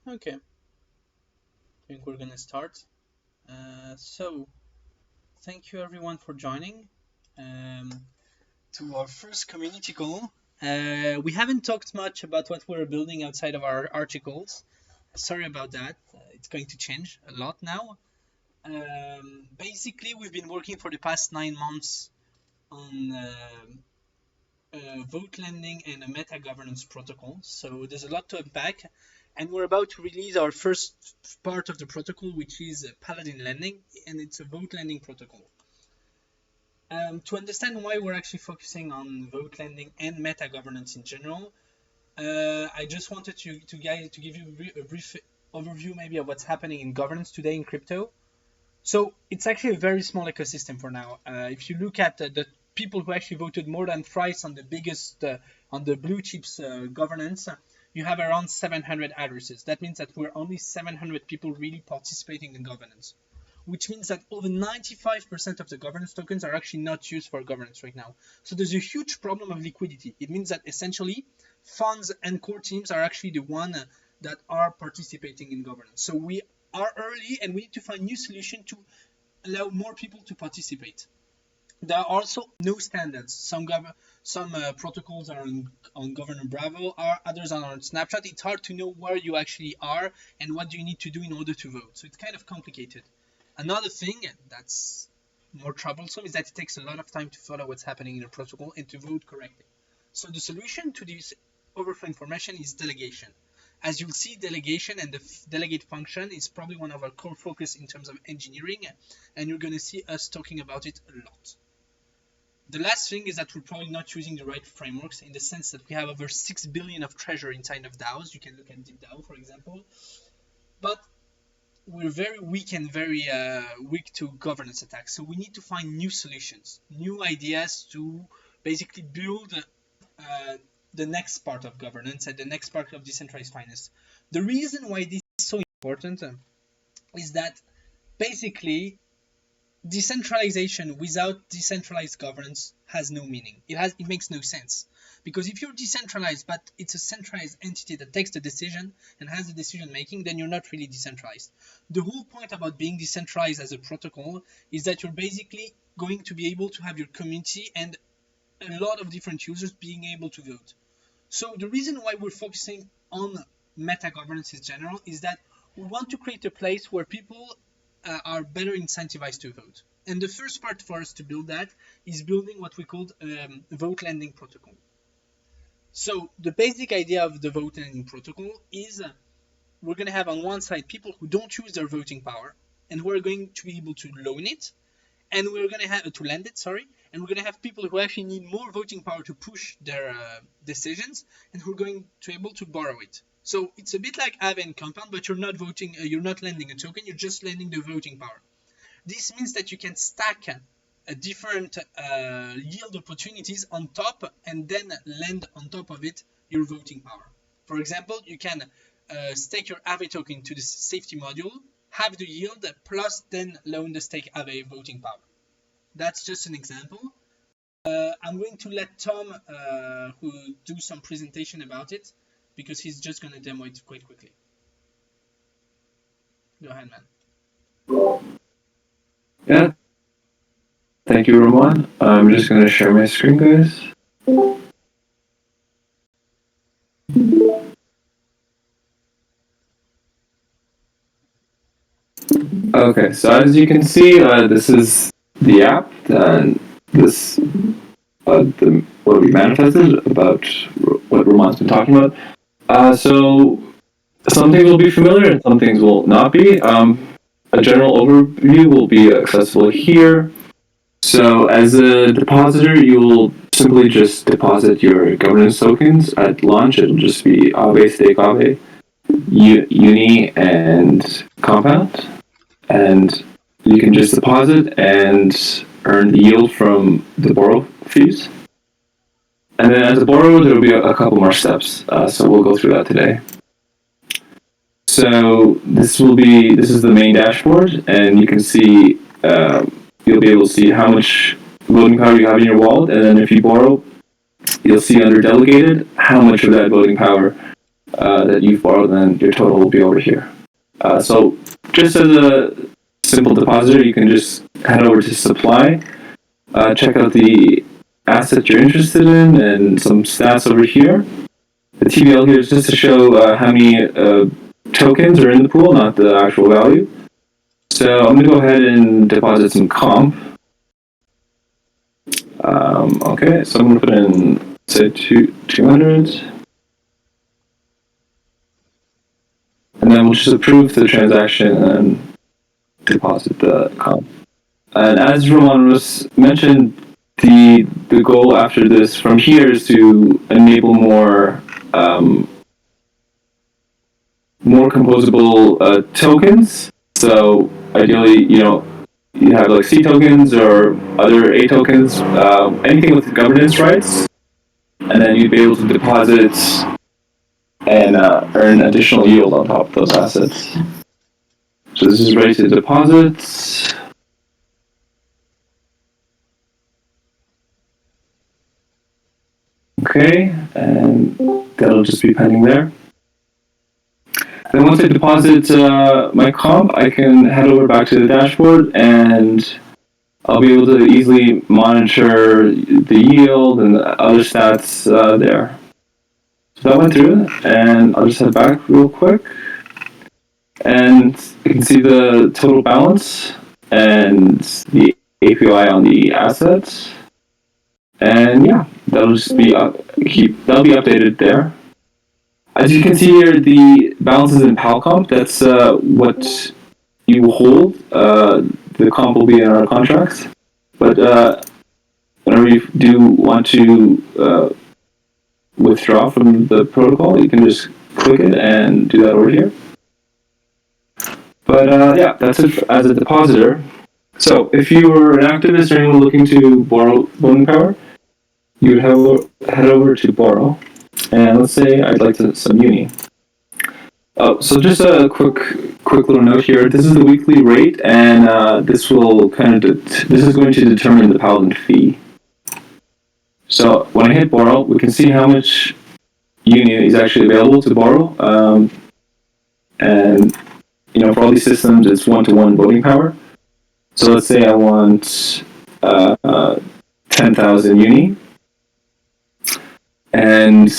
Okay, I think we're gonna start. So, thank you everyone for joining um, to our first community call. We haven't talked much about what we're building outside of our articles. Sorry about that. It's going to change a lot now. Basically, we've been working for the past 9 months on vote lending and a meta governance protocol. So there's a lot to unpack, and we're about to release our first part of the protocol, which is Paladin lending, and it's a vote lending protocol. To understand why we're actually focusing on vote lending and meta governance in general, I just wanted to give you a brief overview maybe of what's happening in governance today in crypto. So it's actually a very small ecosystem for now. If you look at the people who actually voted more than thrice on the biggest, on the blue chips governance, you have around 700 addresses. That means that we're only 700 people really participating in governance, which means that over 95% of the governance tokens are actually not used for governance right now. So there's a huge problem of liquidity. It means that essentially funds and core teams are actually the one that are participating in governance. So we are early and we need to find new solution to allow more people to participate. There are also no standards. Some protocols are on Governor Bravo, others are on Snapshot. It's hard to know where you actually are and what do you need to do in order to vote. So it's kind of complicated. Another thing that's more troublesome is that it takes a lot of time to follow what's happening in a protocol and to vote correctly. So the solution to this overflow information is delegation. As you'll see, delegation and the delegate function is probably one of our core focus in terms of engineering, and you're going to see us talking about it a lot. The last thing is that we're probably not using the right frameworks in the sense that we have over 6 billion of treasure inside of DAOs. You can look at DeepDAO, for example. But we're very weak and very weak to governance attacks. So we need to find new solutions, new ideas to basically build the next part of governance and the next part of decentralized finance. The reason why this is so important is that basically decentralization without decentralized governance has no meaning. It makes no sense. Because if you're decentralized, but it's a centralized entity that takes the decision and has the decision making, then you're not really decentralized. The whole point about being decentralized as a protocol is that you're basically going to be able to have your community and a lot of different users being able to vote. So the reason why we're focusing on meta governance in general is that we want to create a place where people are better incentivized to vote. And the first part for us to build that is building what we call vote lending protocol. So the basic idea of the vote lending protocol is we're going to have on one side people who don't use their voting power and who are going to be able to loan it, and we're going to have to lend it, sorry, and we're going to have people who actually need more voting power to push their decisions and who are going to be able to borrow it. So it's a bit like Aave and Compound, but you're not voting, you're not lending a token, you're just lending the voting power. This means that you can stack different yield opportunities on top and then lend on top of it your voting power. For example, you can stake your Aave token to the safety module, have the yield, plus then loan the stake Aave voting power. That's just an example. I'm going to let Tom who do some presentation about it because he's just going to demo it quite quickly. Go ahead, man. Yeah. Thank you, Roman. I'm just going to share my screen, guys. Okay, so as you can see, this is the app, and this what we manifested about what Roman's been talking about. So some things will be familiar and some things will not be. A general overview will be accessible here. So as a depositor, you will simply just deposit your governance tokens at launch. It'll just be Aave, Stake Aave, Uni, and Compound. And you can just deposit and earn the yield from the borrow fees. And then as a borrower, there'll be a couple more steps. So we'll go through that today. So this is the main dashboard, and you can see you'll be able to see how much voting power you have in your wallet, and then if you borrow, you'll see under delegated how much of that voting power that you've borrowed, and your total will be over here. So just as a simple depositor, you can just head over to supply, check out the asset you're interested in, and some stats over here. The TBL here is just to show how many tokens are in the pool, not the actual value. So I'm going to go ahead and deposit some comp. Okay, so I'm going to put in, say, 200. And then we'll just approve the transaction and deposit the comp. And as Roman was mentioned, the goal after this from here is to enable more composable tokens. So ideally, you have like C tokens or other A tokens, anything with governance rights, and then you'd be able to deposit and earn additional yield on top of those assets. So this is ready to deposit. Okay, and that'll just be pending there. Then once I deposit my comp, I can head over back to the dashboard and I'll be able to easily monitor the yield and the other stats there. So that went through, and I'll just head back real quick. And you can see the total balance and the API on the assets. And yeah, that'll just be that'll be updated there. As you can see here, the balances in PalComp, that's what you hold. The comp will be in our contracts. But whenever you do want to withdraw from the protocol, you can just click it and do that over here. But yeah, that's it as a depositor. So if you were an activist or anyone looking to borrow voting power, you would head over to borrow. And let's say I'd like some uni. So just a quick little note here. This is the weekly rate, and this will this is going to determine the Paladin fee. So when I hit borrow, we can see how much uni is actually available to borrow. And for all these systems, it's 1-to-1 voting power. So let's say I want 10,000 uni. And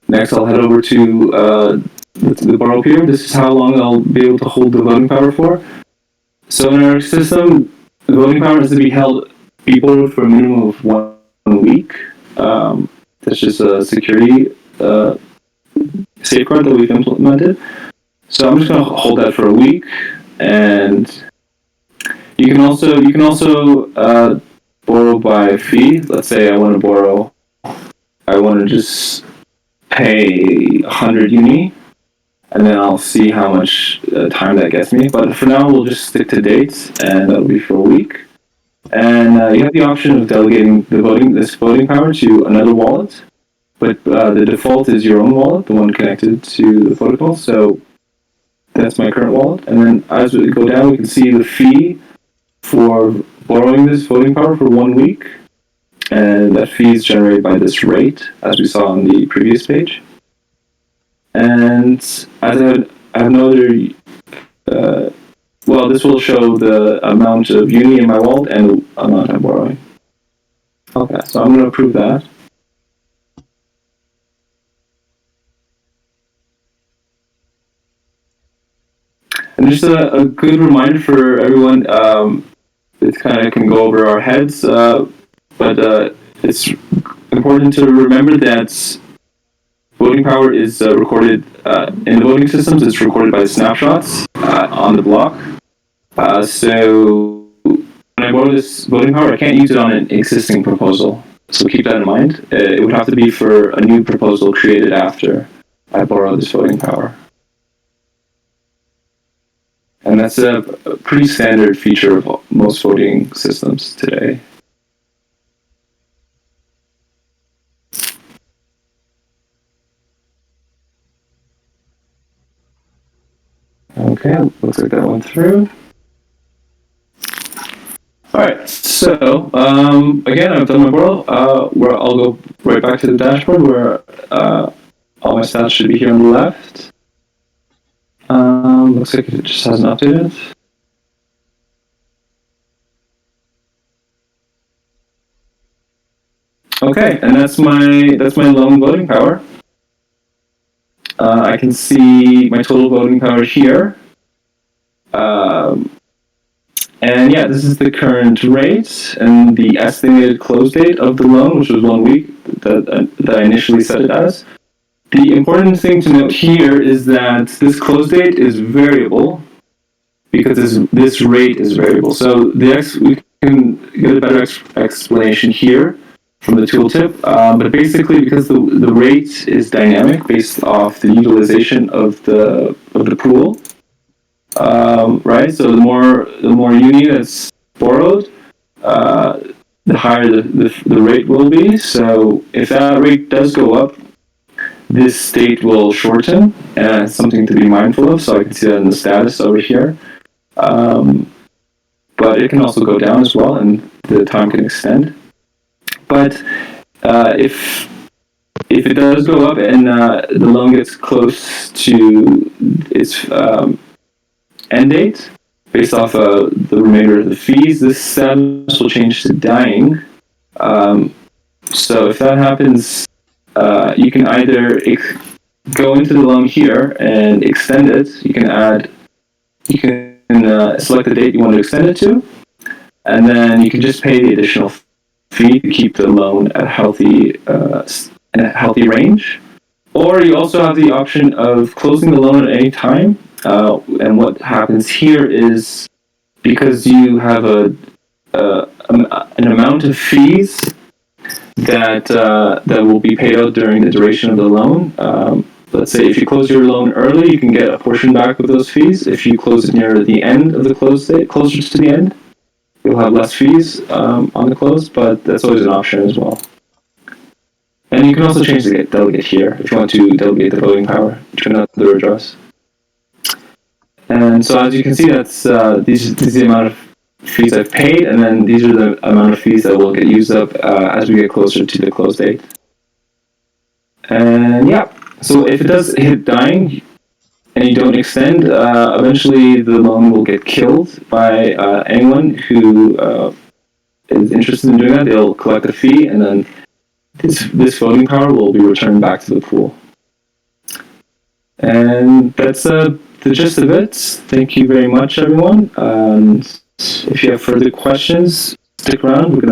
next I'll head over to the borrow period. This is how long I'll be able to hold the voting power for. So in our system, the voting power has to be borrowed for a minimum of 1 week. That's just a security safeguard that we've implemented. So I'm just going to hold that for a week, and you can also borrow by fee. Let's say I want to just pay 100 uni, and then I'll see how much time that gets me. But for now, we'll just stick to dates, and that'll be for a week. And you have the option of delegating this voting power to another wallet, but the default is your own wallet, the one connected to the protocol. So that's my current wallet. And then as we go down, we can see the fee for borrowing this voting power for 1 week. And that fee is generated by this rate, as we saw on the previous page. And as I have no other, this will show the amount of uni in my wallet and the amount I'm borrowing. Okay, so I'm going to approve that. And just a good reminder for everyone, it kind of can go over our heads, but it's important to remember that voting power is recorded in the voting systems. It's recorded by snapshots on the block. So when I borrow this voting power, I can't use it on an existing proposal. So keep that in mind. It would have to be for a new proposal created after I borrow this voting power. And that's a pretty standard feature of most voting systems today. Okay, looks like that went through. All right, So, again, I've done my portal, where I'll go right back to the dashboard where all my stats should be here on the left. Looks like it just hasn't updated. Okay, and that's my loan voting power. I can see my total voting power here. And yeah, this is the current rate and the estimated close date of the loan, which was 1 week that I initially set it as. The important thing to note here is that this close date is variable because this rate is variable. So we can get a better explanation here from the tooltip, but basically because the rate is dynamic based off the utilization of the pool, right? So the more uni that's borrowed, the higher the rate will be. So if that rate does go up, this state will shorten, and it's something to be mindful of. So I can see that in the status over here. But it can also go down as well, and the time can extend. But if it does go up and the loan gets close to its end date, based off the remainder of the fees, this status will change to dying. So if that happens, you can either go into the loan here and extend it. You can select the date you want to extend it to, and then you can just pay the additional fee to keep the loan at a healthy range. Or you also have the option of closing the loan at any time. And what happens here is because you have an amount of fees that will be paid out during the duration of the loan. Let's say if you close your loan early, you can get a portion back of those fees. If you close it near the end of the close date, closer to the end, you'll have less fees on the close, but that's always an option as well. And you can also change the delegate here if you want to delegate the voting power to another address. And so as you can see, that's this is the amount of fees I've paid, and then these are the amount of fees that will get used up as we get closer to the close date. And yeah, so if it does hit dying and you don't extend, eventually the loan will get killed by anyone who is interested in doing that. They'll collect a fee, and then this voting power will be returned back to the pool. And that's the gist of it. Thank you very much, everyone. And if you have further questions, stick around.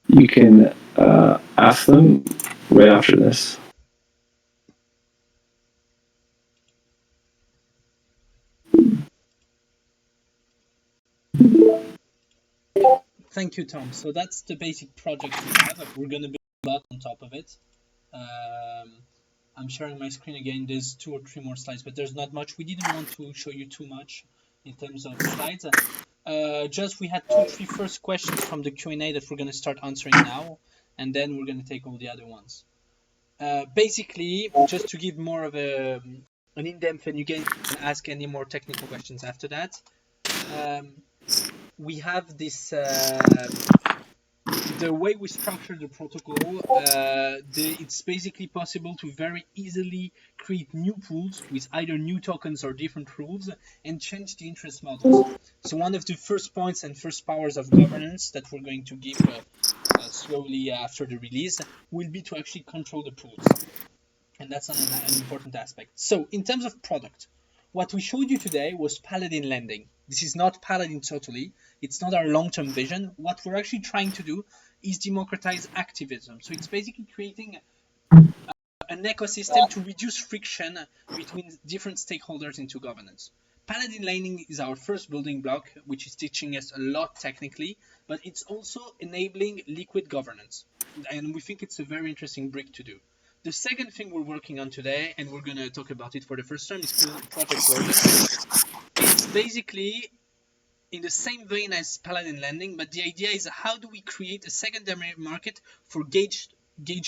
You can ask them right after this. Thank you, Tom. So that's the basic project we have. We're going to build a lot on top of it. I'm sharing my screen again. There's 2 or 3 more slides, but there's not much. We didn't want to show you too much in terms of slides. Just we had 2, 3 first questions from the Q&A that we're going to start answering now, and then we're going to take all the other ones. Basically, just to give more of an in-depth, and you can ask any more technical questions after that. We have this the way we structure the protocol. It's basically possible to very easily create new pools with either new tokens or different rules and change the interest models. So one of the first points and first powers of governance that we're going to give slowly after the release will be to actually control the pools, and that's an important aspect. So in terms of product, what we showed you today was Paladin lending. This is not Paladin totally. It's not our long-term vision. What we're actually trying to do is democratize activism. So it's basically creating an ecosystem to reduce friction between different stakeholders into governance. Paladin lending is our first building block, which is teaching us a lot technically, but it's also enabling liquid governance. And we think it's a very interesting brick to do. The second thing we're working on today, and we're going to talk about it for the first time, is called Project Gordon. It's basically in the same vein as Paladin lending, but the idea is how do we create a secondary market for gauge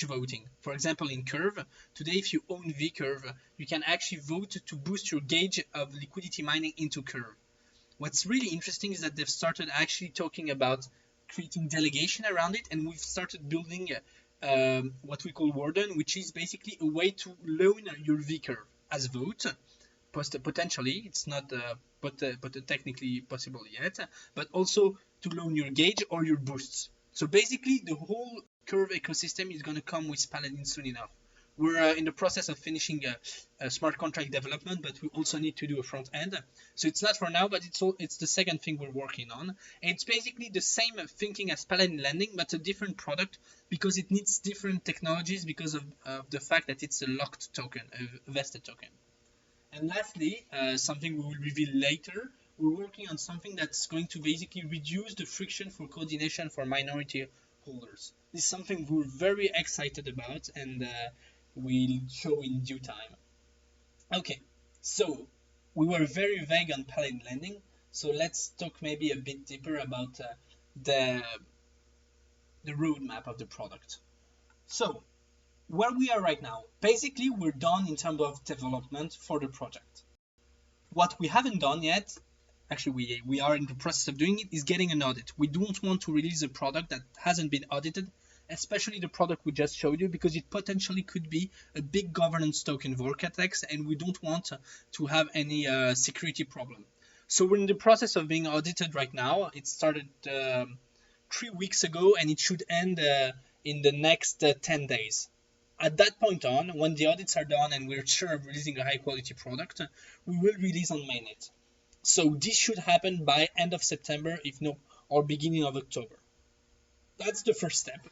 voting. For example, in Curve, today if you own vCurve, you can actually vote to boost your gauge of liquidity mining into Curve. What's really interesting is that they've started actually talking about creating delegation around it, and we've started building what we call Warden, which is basically a way to loan your vicar as vote. Potentially, it's not but technically possible yet, but also to loan your gauge or your boosts. So basically, the whole Curve ecosystem is going to come with Paladin soon enough. We're in the process of finishing a smart contract development, but we also need to do a front end. So it's not for now, but it's the second thing we're working on. And it's basically the same thinking as Paladin Lending, but a different product because it needs different technologies because of the fact that it's a locked token, a vested token. And lastly, something we will reveal later, we're working on something that's going to basically reduce the friction for coordination for minority holders. This is something we're very excited about, and we'll show in due time. Okay, so we were very vague on Paladin Lending, so let's talk maybe a bit deeper about the roadmap of the product. So where we are right now, basically we're done in terms of development for the project. What we haven't done yet, actually we are in the process of doing it, is getting an audit. We don't want to release a product that hasn't been audited, especially the product we just showed you, because it potentially could be a big governance token vortex, and we don't want to have any security problem. So we're in the process of being audited right now. It started 3 weeks ago, and it should end in the next 10 days. At that point on, when the audits are done and we're sure of releasing a high quality product, we will release on mainnet. So this should happen by end of September, if not, or beginning of October. That's the first step.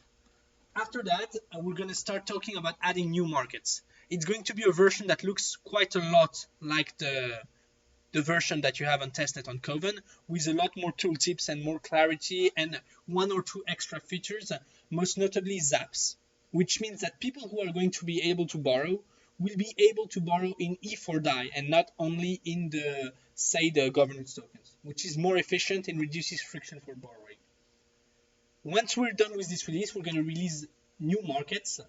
After that, we're going to start talking about adding new markets. It's going to be a version that looks quite a lot like the version that you have on testnet on Coven, with a lot more tooltips and more clarity and 1 or 2 extra features, most notably zaps, which means that people who are going to be able to borrow will be able to borrow in ETH or DAI and not only in the governance tokens, which is more efficient and reduces friction for borrowing. Once we're done with this release, we're going to release new markets,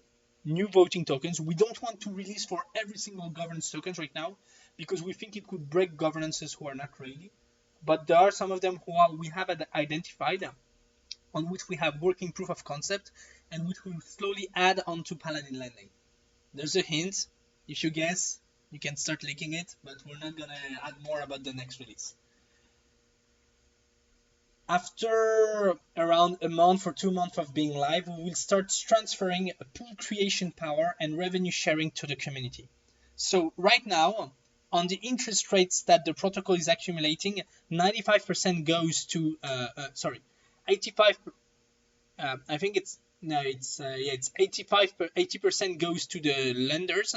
new voting tokens. We don't want to release for every single governance tokens right now because we think it could break governances who are not ready. But there are some of them who we have identified, on which we have working proof of concept and which we'll slowly add onto Paladin Lending. There's a hint. If you guess, you can start leaking it, but we're not going to add more about the next release. After around a month or 2 months of being live, we will start transferring a pool creation power and revenue sharing to the community. So right now, on the interest rates that the protocol is accumulating, 95% goes to, 85, I think it's 80% goes to the lenders,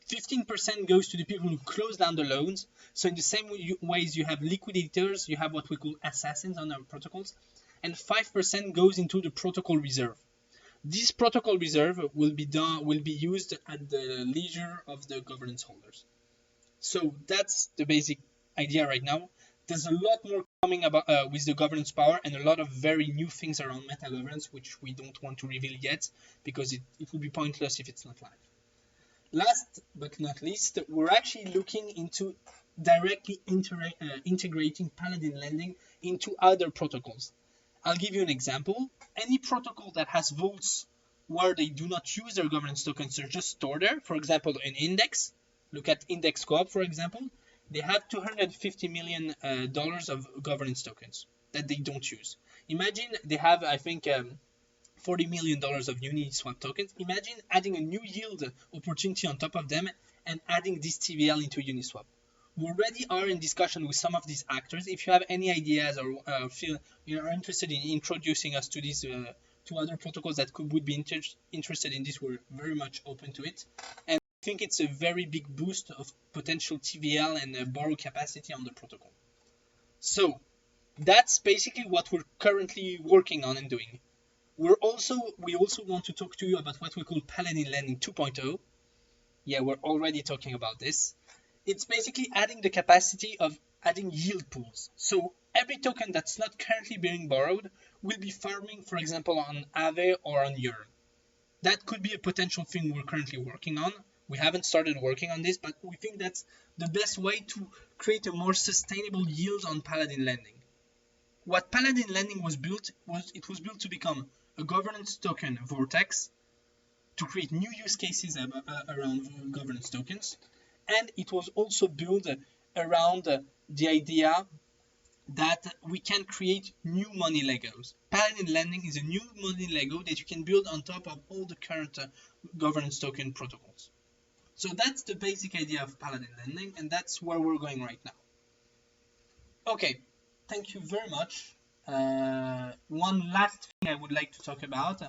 15% goes to the people who close down the loans. So in the same ways you have liquidators, you have what we call assassins on our protocols, and 5% goes into the protocol reserve. This protocol reserve will be used at the leisure of the governance holders. So that's the basic idea right now. There's a lot more coming about with the governance power and a lot of very new things around meta governance, which we don't want to reveal yet because it would be pointless if it's not live. Last but not least, we're actually looking into directly integrating Paladin Lending into other protocols. I'll give you an example. Any protocol that has vaults where they do not use their governance tokens, they're just stored there. For example, an index. Look at Index Co-op, for example. They have $250 million of governance tokens that they don't use. Imagine they have, I think, $40 million of Uniswap tokens. Imagine adding a new yield opportunity on top of them and adding this TVL into Uniswap. We already are in discussion with some of these actors. If you have any ideas or feel you are interested in introducing us to these to other protocols that would be interested in this, we're very much open to it. And I think it's a very big boost of potential TVL and borrow capacity on the protocol. So that's basically what we're currently working on and doing. We also want to talk to you about what we call Paladin Lending 2.0. Yeah, we're already talking about this. It's basically adding the capacity of adding yield pools. So every token that's not currently being borrowed will be farming, for example, on Aave or on Yearn. That could be a potential thing we're currently working on. We haven't started working on this, but we think that's the best way to create a more sustainable yield on Paladin Lending. what Paladin Lending was built was built to become a governance token vortex to create new use cases around governance tokens, and it was also built around the idea that we can create new money Legos. Paladin Lending is a new money Lego that you can build on top of all the current governance token protocols. So that's the basic idea of Paladin Lending, and that's where we're going right now. Okay, thank you very much. One last thing I would like to talk about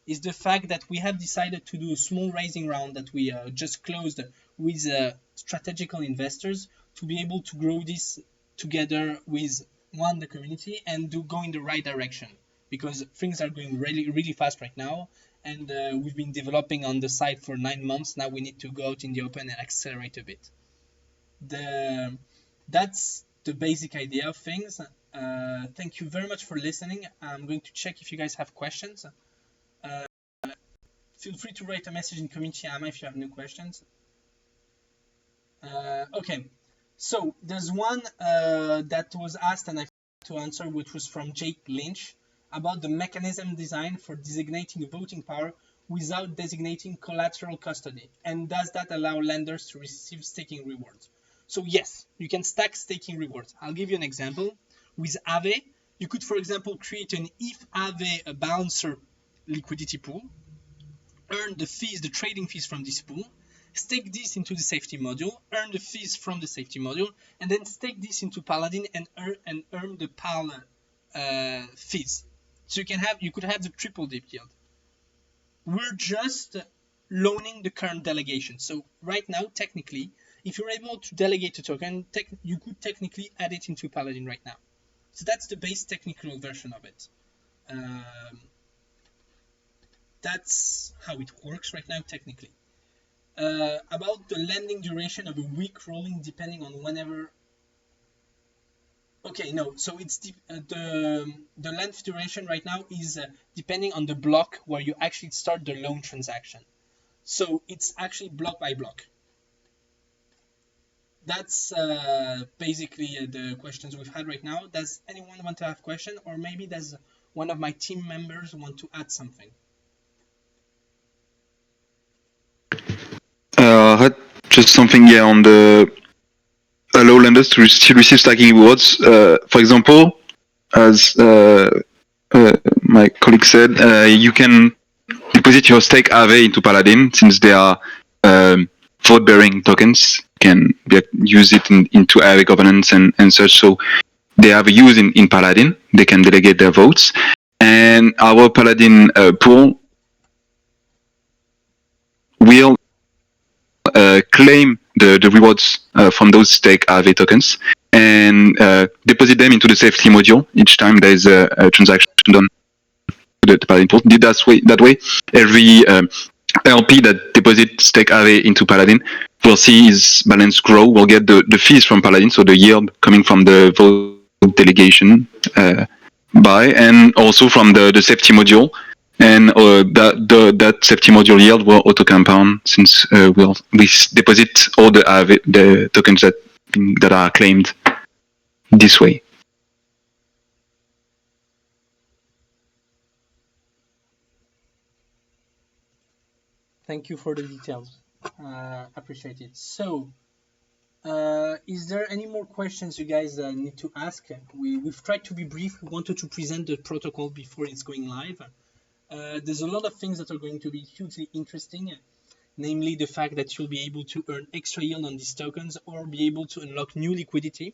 is the fact that we have decided to do a small raising round that we just closed with strategical investors to be able to grow this together with the community and go in the right direction, because things are going really fast right now, and we've been developing on the side for 9 months. Now we need to go out in the open and accelerate a bit. That's the basic idea of things. Thank you very much for listening. I'm going to check if you guys have questions. Feel free to write a message in community AMA if you have new questions. Okay, so there's one that was asked and I forgot to answer, which was from Jake Lynch, about the mechanism design for designating voting power without designating collateral custody, and does that allow lenders to receive staking rewards? So yes, you can stack staking rewards. I'll give you an example. With Aave, you could, for example, create an if Aave a balancer liquidity pool, earn the fees, the trading fees from this pool, stake this into the safety module, earn the fees from the safety module, and then stake this into Paladin and earn the PAL fees. So you could have the triple dip yield. We're just loaning the current delegation. So right now, technically, if you're able to delegate a token, you could technically add it into Paladin right now. So that's the base technical version of it. That's how it works right now, technically. About the lending duration of a week rolling, depending on whenever. Okay, no. So it's the length duration right now is depending on the block where you actually start the loan transaction. So it's actually block by block. That's basically the questions we've had right now. Does anyone want to have question, or maybe does one of my team members want to add something? Just something here on the allow lenders to still receive stacking rewards. For example, as my colleague said, you can deposit your stake Aave into Paladin since they are vote-bearing tokens. You can use it into Aave governance and such. So they have a use in Paladin. They can delegate their votes. And our Paladin pool will claim the rewards from those stake Aave tokens and deposit them into the safety module each time there is a transaction done to the Paladin pool. That way, every LP that deposits stake Aave into Paladin will see his balance grow, will get the fees from Paladin, so the yield coming from the vote delegation and also from the safety module. And that safety module yield will auto compound since we deposit all the tokens that are claimed this way. Thank you for the details. Appreciate it. So, is there any more questions you guys need to ask? We've tried to be brief. We wanted to present the protocol before it's going live. There's a lot of things that are going to be hugely interesting, namely the fact that you'll be able to earn extra yield on these tokens or be able to unlock new liquidity.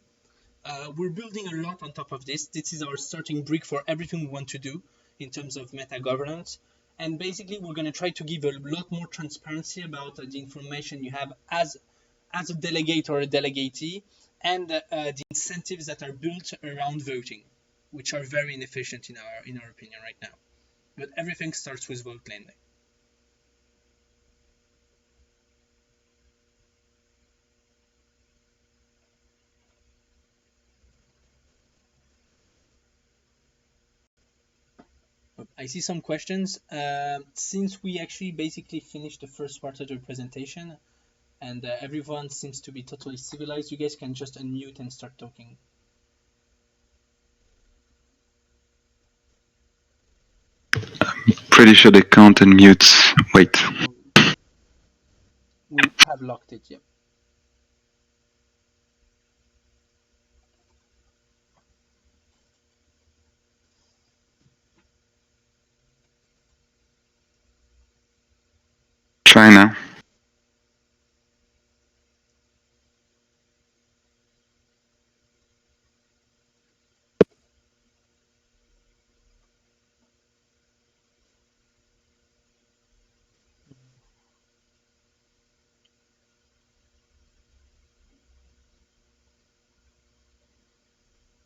We're building a lot on top of this. This is our starting brick for everything we want to do in terms of meta governance. And basically, we're going to try to give a lot more transparency about the information you have as a delegate or a delegatee, and the incentives that are built around voting, which are very inefficient in our opinion right now. But everything starts with vote lending. I see some questions. Since we actually basically finished the first part of the presentation, and everyone seems to be totally civilized, you guys can just unmute and start talking. pretty sure they can't unmute. Wait. We have locked it, yeah. Try now.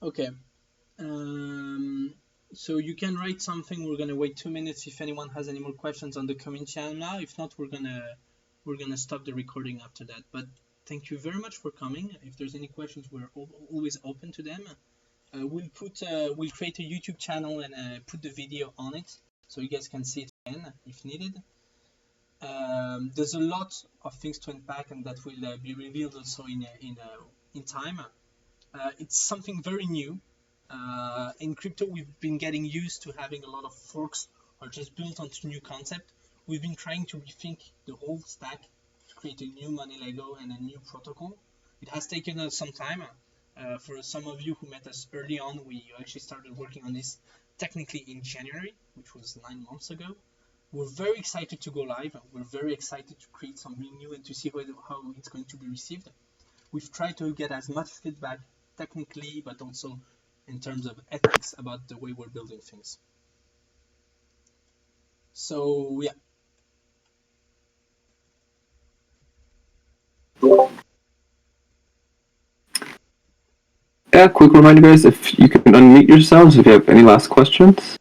Okay. So you can write something. We're gonna wait 2 minutes if anyone has any more questions on the comment channel now. If not, we're gonna stop the recording after that. But thank you very much for coming. If there's any questions, we're always open to them. We'll create a YouTube channel and put the video on it so you guys can see it again if needed. There's a lot of things to unpack and that will be revealed also in time. It's something very new. In crypto, we've been getting used to having a lot of forks or just built onto new concept. We've been trying to rethink the whole stack to create a new money Lego and a new protocol. It has taken us some time. For some of you who met us early on, we actually started working on this technically in January, which was 9 months ago. We're very excited to go live. We're very excited to create something new and to see how it's going to be received. We've tried to get as much feedback technically, but also in terms of ethics about the way we're building things. So, yeah. Yeah, quick reminder, guys, if you can unmute yourselves if you have any last questions.